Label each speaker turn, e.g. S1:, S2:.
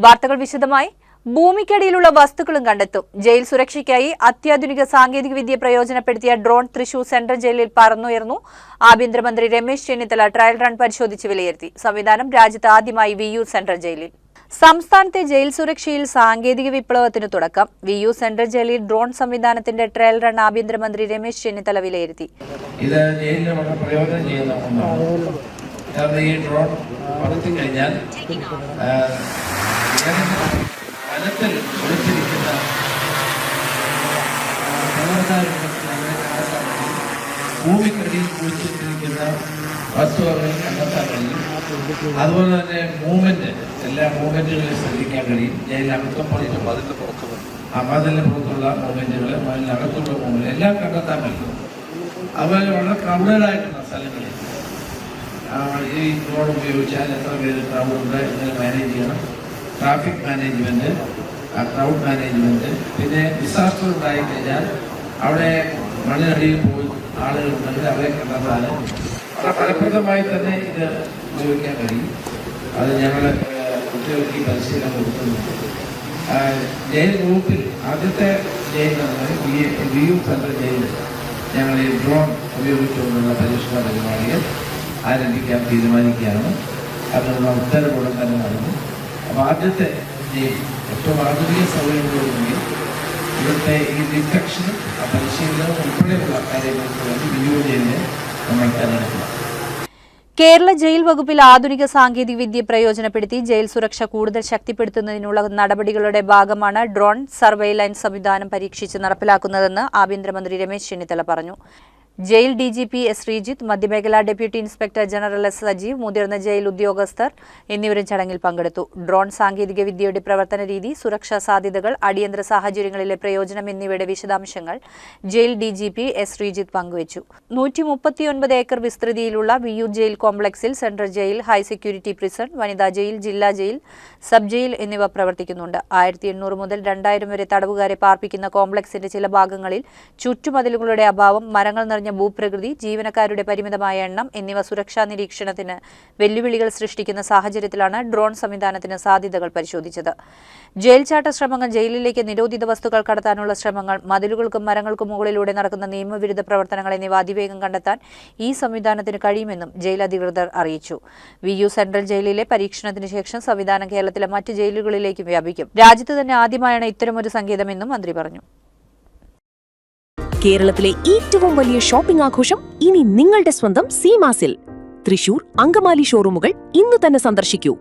S1: വാർത്തകൾ വിശദമായി. ഭൂമിക്കടിയിലുള്ള വസ്തുക്കളും കണ്ടെത്തും. ജയിൽ സുരക്ഷയ്ക്കായി അത്യാധുനിക സാങ്കേതികവിദ്യ പ്രയോജനപ്പെടുത്തിയ ഡ്രോൺ തൃശൂർ സെൻട്രൽ ജയിലിൽ പറന്നുയർന്നു. ആഭ്യന്തരമന്ത്രി രമേശ് ചെന്നിത്തല ട്രയൽ റൺ പരിശോധിച്ച് വിലയിരുത്തി. സംവിധാനം രാജ്യത്ത് ആദ്യമായി വിയ്യൂർ സെൻട്രൽ ജയിലിൽ. സംസ്ഥാനത്തെ ജയിൽ സുരക്ഷയിൽ സാങ്കേതിക വിപ്ലവത്തിന് തുടക്കം. വിയ്യൂർ സെൻട്രൽ ജയിലിൽ ഡ്രോൺ സംവിധാനത്തിന്റെ ട്രയൽ റൺ ആഭ്യന്തരമന്ത്രി രമേശ് ചെന്നിത്തല വിലയിരുത്തി.
S2: ഇത് ജയിലിൽ വളരെ പ്രയോജനം ചെയ്യുന്ന ഒന്നാണ്. ഈ ഡ്രോൺ പറത്തി കഴിഞ്ഞാൽ വനത്തിൽ ഒളിച്ചിരിക്കുന്ന ഭൂമിക്കടിയിൽ കുഴിച്ചിട്ടിരിക്കുന്ന വസ്തുവകൾ കണ്ടെത്താൻ കഴിയും. അതുപോലെ തന്നെ മൂവ്മെന്റ്, എല്ലാ മൂവ്മെന്റുകളെയും ശ്രദ്ധിക്കാൻ കഴിയും. ജയിലിനകത്തും പുറത്തും മതിലിന് പുറത്തുള്ള മൂവ്മെന്റുകൾ, മതിലിനകത്തുള്ള മൂവ്മെന്റ് എല്ലാം കണ്ടെത്താൻ കഴിയും. അതുപോലെ വളരെ ക്രൗഡഡായിട്ടുള്ള സ്ഥലങ്ങളിൽ ഈ ഡ്രോൺ ഉപയോഗിച്ചാൽ എത്ര പേര് ക്രൗഡുണ്ട് എങ്ങനെ മാനേജ് ചെയ്യണം, ട്രാഫിക് മാനേജ്മെന്റ്, ക്രൗഡ് മാനേജ്മെന്റ്, പിന്നെ ഡിസാസ്റ്റർ ഉണ്ടായിക്കഴിഞ്ഞാൽ അവിടെ മണ്ണിനടിയിൽ പോയി ആളുകളുണ്ടെങ്കിൽ അവരെ കണ്ടെത്താൻ ഫലപ്രദമായി തന്നെ ഇത് ഉപയോഗിക്കാൻ കഴിയും. അത് ഞങ്ങൾ കുട്ടികൾക്ക് പരിശീലനം കൊടുക്കുന്നുണ്ട്. ജയിൽ ഗ്രൂപ്പിൽ ആദ്യത്തെ ജയിലാണ് വിയ്യൂർ സെൻട്രൽ ജയിലിൽ ഞങ്ങൾ ഈ ഡ്രോൺ ഉപയോഗിച്ചുകൊണ്ടുള്ള പരീക്ഷണ പരിപാടികൾ ആരംഭിക്കാൻ തീരുമാനിക്കുകയാണ്. അതിനുള്ള ഉത്തരവുകൾ തന്നെ നടന്നു. അപ്പോൾ ആദ്യത്തെ ജയിൽ ഏറ്റവും ആധുനിക സൗകര്യങ്ങളോടുകൂടി ഇവിടുത്തെ ഈ ഡിറ്റക്ഷനും പരിശീലനവും ഉൾപ്പെടെയുള്ള കാര്യങ്ങൾക്ക് വേണ്ടി വിയ്യൂർ ജയിലിനെ നമ്മൾ തിരഞ്ഞെടുക്കുക.
S1: കേരള ജയിൽ വകുപ്പിൽ ആധുനിക സാങ്കേതികവിദ്യ പ്രയോജനപ്പെടുത്തി ജയിൽ സുരക്ഷ കൂടുതൽ ശക്തിപ്പെടുത്തുന്നതിനുള്ള നടപടികളുടെ ഭാഗമാണ് ഡ്രോൺ സർവെയിലൻസ് സംവിധാനം പരീക്ഷിച്ച് നടപ്പിലാക്കുന്നതെന്ന് ആഭ്യന്തരമന്ത്രി രമേശ് ചെന്നിത്തല പറഞ്ഞു. Jail DGP S. ശ്രീജിത്ത്, മധ്യമേഖലാ deputy inspector general S. Sajeev, മുതിർന്ന ജയിൽ ഉദ്യോഗസ്ഥർ എന്നിവരും ചടങ്ങിൽ പങ്കെടുത്തു. ഡ്രോൺ സാങ്കേതികവിദ്യയുടെ പ്രവർത്തന രീതി, സുരക്ഷാ സാധ്യതകൾ, അടിയന്തര സാഹചര്യങ്ങളിലെ പ്രയോജനം എന്നിവയുടെ വിശദാംശങ്ങൾ ജയിൽ DGP S. ശ്രീജിത്ത് പങ്കുവച്ചു. 139 ഏക്കർ വിസ്തൃതിയിലുള്ള വിയ്യൂർ ജയിൽ കോംപ്ലക്സിൽ central jail, high security prison, വനിതാ ജയിൽ, ജില്ലാ ജയിൽ, സബ് ജയിൽ എന്നിവ പ്രവർത്തിക്കുന്നുണ്ട്. 1800 മുതൽ 2000 വരെ തടവുകാരെ പാർപ്പിക്കുന്ന കോംപ്ലക്സിന്റെ ചില ഭാഗങ്ങളിൽ ചുറ്റുമതിലുകളുടെ അഭാവം, മരങ്ങൾ നിറഞ്ഞ ഭൂപ്രകൃതി, ജീവനക്കാരുടെ പരിമിതമായ എണ്ണം എന്നിവ സുരക്ഷാ നിരീക്ഷണത്തിന് വെല്ലുവിളികൾ സൃഷ്ടിക്കുന്ന സാഹചര്യത്തിലാണ് ഡ്രോൺ സംവിധാനത്തിന് സാധ്യതകൾ പരിശോധിച്ചത്. ജയിൽ ചാട്ട ശ്രമങ്ങൾ, ജയിലിലേക്ക് നിരോധിത വസ്തുക്കൾ കടത്താനുള്ള ശ്രമങ്ങൾ, മതിലുകൾക്കും മരങ്ങൾക്കും മുകളിലൂടെ നടക്കുന്ന നിയമവിരുദ്ധ പ്രവർത്തനങ്ങൾ എന്നിവ അതിവേഗം കണ്ടെത്താൻ ഈ സംവിധാനത്തിന് കഴിയുമെന്നും ജയിൽ അധികൃതർ അറിയിച്ചു. വിയ്യൂർ സെൻട്രൽ ജയിലിലെ പരീക്ഷണത്തിന് ശേഷം സംവിധാനം കേരളത്തിലെ മറ്റ് ജയിലുകളിലേക്കും വ്യാപിക്കും. രാജ്യത്ത് തന്നെ ആദ്യമായാണ് ഇത്തരമൊരു സങ്കേതമെന്നും മന്ത്രി പറഞ്ഞു.
S3: കേരളത്തിലെ ഏറ്റവും വലിയ ഷോപ്പിംഗ് ആഘോഷം ഇനി നിങ്ങളുടെ സ്വന്തം സീമാസിൽ. തൃശൂർ, അങ്കമാലി ഷോറൂമുകൾ ഇന്ന് തന്നെ സന്ദർശിക്കൂ.